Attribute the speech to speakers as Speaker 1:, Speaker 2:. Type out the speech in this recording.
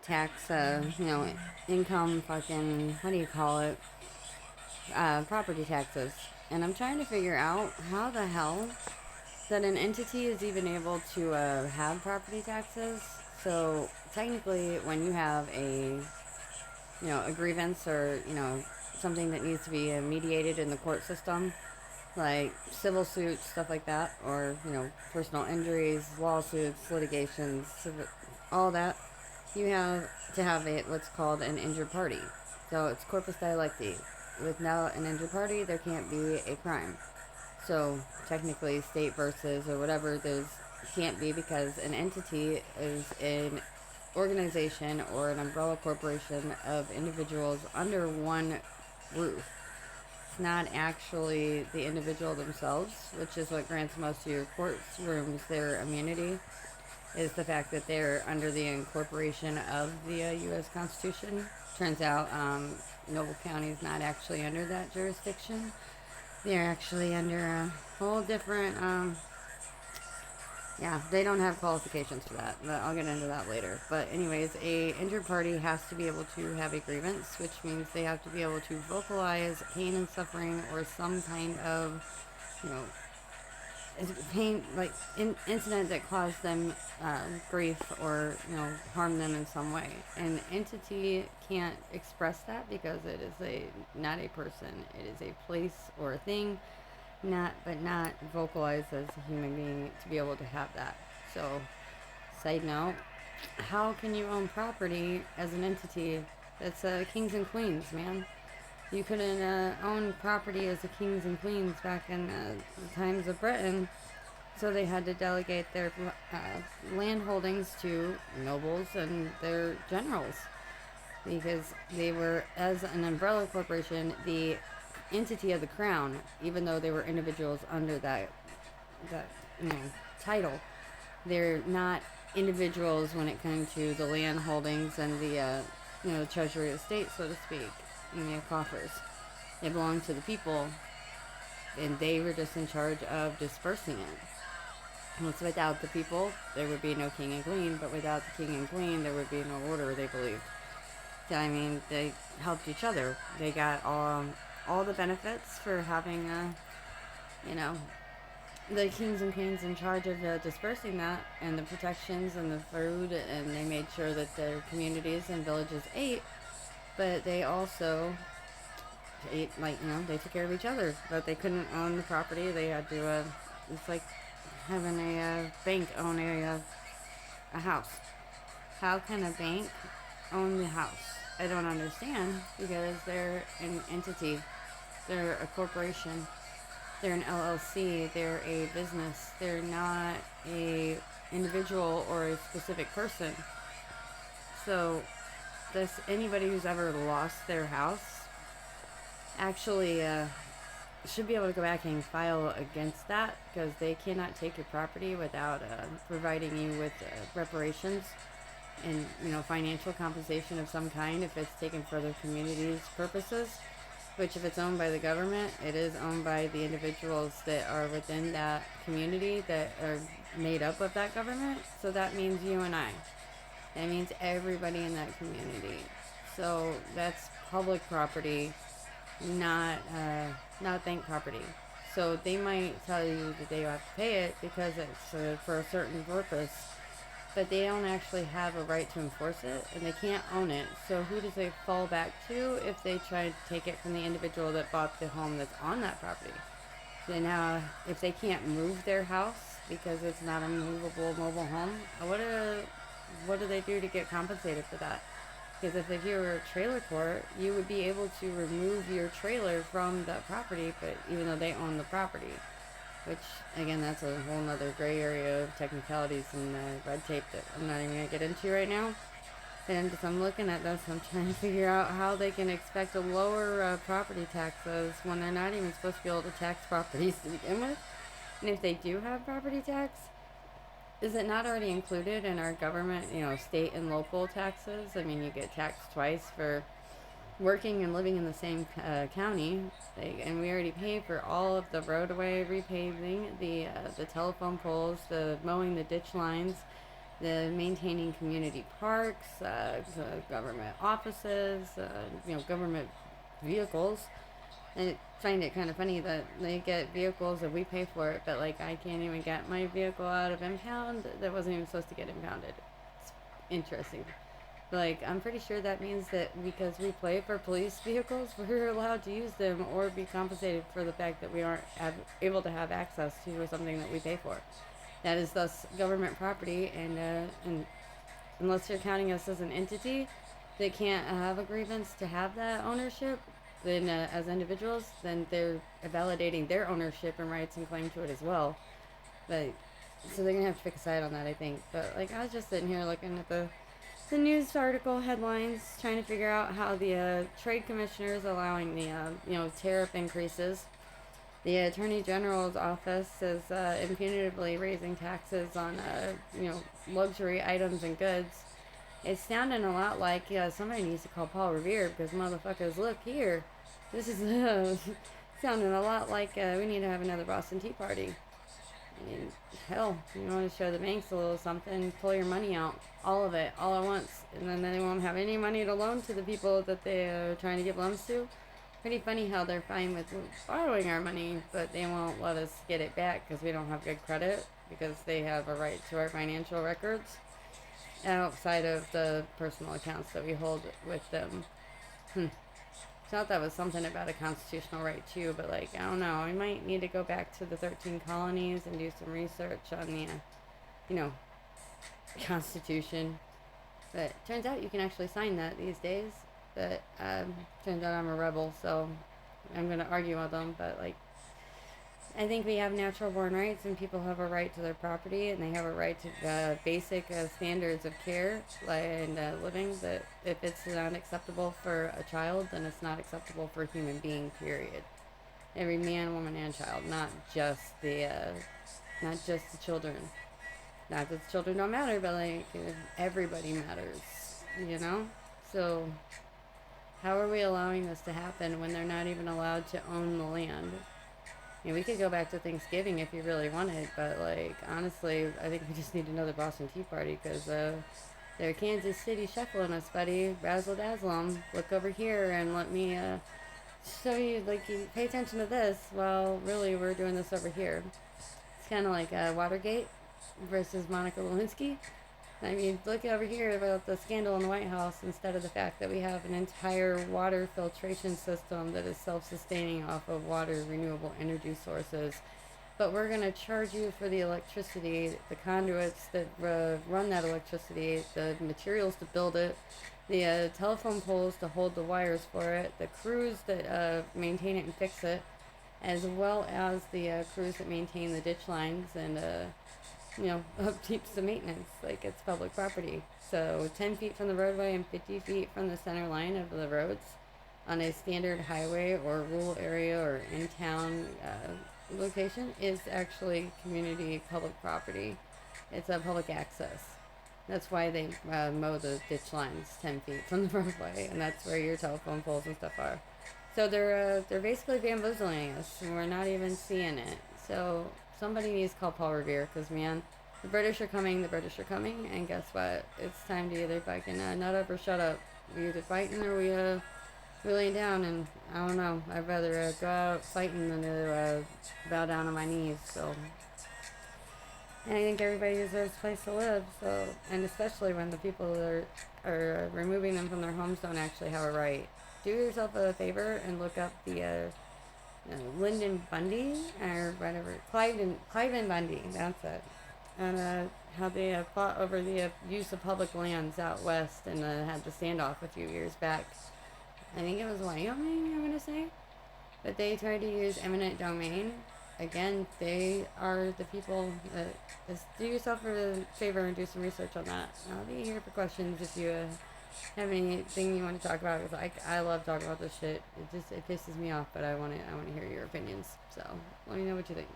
Speaker 1: tax, income, fucking, what do you call it? Property taxes. And I'm trying to figure out how the hell that an entity is even able to have property taxes. So technically, when you have a grievance or, something that needs to be mediated in the court system, like civil suits, stuff like that, or, personal injuries, lawsuits, litigations, all that, you have to have what's called an injured party. So it's corpus delicti. Without an injured party, there can't be a crime. So technically, state versus or whatever, those can't be because an entity is an organization or an umbrella corporation of individuals under one roof. It's not actually the individual themselves, which is what grants most of your courtrooms their immunity, is the fact that they're under the incorporation of the U.S. Constitution. Turns out Noble County is not actually under that jurisdiction. They're actually under a whole different, yeah, they don't have qualifications for that, but I'll get into that later. But anyways, a injured party has to be able to have a grievance, which means they have to be able to vocalize pain and suffering or some kind of, you know, pain, like incident that caused them grief or harm them in some way. An entity can't express that because it is not a person. It is a place or a thing, not vocalized as a human being to be able to have that. So, side note, how can you own property as an entity that's kings and queens, man? You couldn't own property as the kings and queens back in the times of Britain, so they had to delegate their land holdings to nobles and their generals because they were, as an umbrella corporation, the entity of the crown, even though they were individuals under that title. They're not individuals when it comes to the land holdings and the treasury of state, so to speak, in the coffers. They belong to the people, and they were just in charge of dispersing it. Once without the people, there would be no king and queen, but without the king and queen, there would be no order, they believed. So, I mean, they helped each other. They got all the benefits for having, the kings and queens in charge of dispersing that and the protections and the food, and they made sure that their communities and villages ate, but they also ate, they took care of each other, but they couldn't own the property. They had to, it's like having a bank own a house. How can a bank own the house? I don't understand, because they're an entity. They're a corporation. They're an LLC. They're a business. They're not a individual or a specific person. So, anybody who's ever lost their house actually should be able to go back and file against that, because they cannot take your property without providing you with reparations and financial compensation of some kind if it's taken for their community's purposes. Which, if it's owned by the government, it is owned by the individuals that are within that community that are made up of that government. So that means you and I. That means everybody in that community. So that's public property, not bank property. So they might tell you that they have to pay it because it's for a certain purpose, but they don't actually have a right to enforce it, and they can't own it. So who does they fall back to if they try to take it from the individual that bought the home that's on that property? Then now, if they can't move their house because it's not a movable mobile home, what do they do to get compensated for that? Because if you were a trailer court, you would be able to remove your trailer from that property, but even though they own the property. Which, again, that's a whole nother gray area of technicalities and red tape that I'm not even going to get into right now. And as I'm looking at this, I'm trying to figure out how they can expect to lower property taxes when they're not even supposed to be able to tax properties to begin with. And if they do have property tax, is it not already included in our government, state and local taxes? I mean, you get taxed twice for working and living in the same county, and we already pay for all of the roadway repaving, the telephone poles, the mowing the ditch lines, the maintaining community parks, government offices, government vehicles. And I find it kind of funny that they get vehicles and we pay for it, but like I can't even get my vehicle out of impound that wasn't even supposed to get impounded. It's interesting. Like, I'm pretty sure that means that because we pay for police vehicles, we're allowed to use them or be compensated for the fact that we aren't able to have access to something that we pay for. That is thus government property, and unless you're counting us as an entity that can't have a grievance to have that ownership, then as individuals, then they're validating their ownership and rights and claim to it as well. But so they're gonna have to pick a side on that, I think. But like I was just sitting here looking at the news article headlines, trying to figure out how the trade commissioner is allowing the tariff increases. The Attorney General's office is impunitively raising taxes on luxury items and goods. It's sounding a lot like somebody needs to call Paul Revere because motherfuckers, look here, this is sounding a lot like we need to have another Boston Tea Party. I mean, hell, you want to show the banks a little something, pull your money out, all of it, all at once, and then they won't have any money to loan to the people that they are trying to give loans to. Pretty funny how they're fine with borrowing our money, but they won't let us get it back because we don't have good credit, because they have a right to our financial records outside of the personal accounts that we hold with them. Thought that was something about a constitutional right too, but like, I don't know, we might need to go back to the 13 colonies and do some research on the Constitution. But turns out you can actually sign that these days. But turns out I'm a rebel, so I'm gonna argue with them. But like, I think we have natural born rights, and people have a right to their property, and they have a right to basic standards of care and living. That if it's not acceptable for a child, then it's not acceptable for a human being. Period. Every man, woman, and child, not just the children. Not that the children don't matter, but like everybody matters. So how are we allowing this to happen when they're not even allowed to own the land? We could go back to Thanksgiving if you really wanted, but like honestly, I think we just need another Boston Tea Party because they're Kansas City shuffling us, buddy. Razzle dazzle 'em. Look over here and let me show you. Like, you pay attention to this. Well, really, we're doing this over here. It's kind of like Watergate versus Monica Lewinsky. I mean, look over here about the scandal in the White House instead of the fact that we have an entire water filtration system that is self-sustaining off of water, renewable energy sources. But we're going to charge you for the electricity, the conduits that run that electricity, the materials to build it, the telephone poles to hold the wires for it, the crews that maintain it and fix it, as well as the crews that maintain the ditch lines and upkeeps the maintenance. Like, it's public property. So 10 feet from the roadway and 50 feet from the center line of the roads on a standard highway or rural area or in-town location is actually community public property. It's a public access. That's why they mow the ditch lines 10 feet from the roadway, and that's where your telephone poles and stuff are. So they're basically bamboozling us, and we're not even seeing it. So somebody needs to call Paul Revere, because, man, the British are coming, and guess what? It's time to either fucking nut up or shut up. We either fighting or we laying down, and I don't know. I'd rather go out fighting than to bow down on my knees, so. And I think everybody deserves a place to live, so, and especially when the people that are removing them from their homes don't actually have a right. Do yourself a favor and look up the Lyndon Bundy, or whatever, Cliven Bundy, that's it. And how they fought over the use of public lands out west and had the standoff a few years back. I think it was Wyoming, I'm going to say. But they tried to use eminent domain. Again, they are the people that, just do yourself a favor and do some research on that. I'll be here for questions if you have anything you want to talk about. Because I love talking about this shit. It pisses me off, but I want to hear your opinions. So let me know what you think.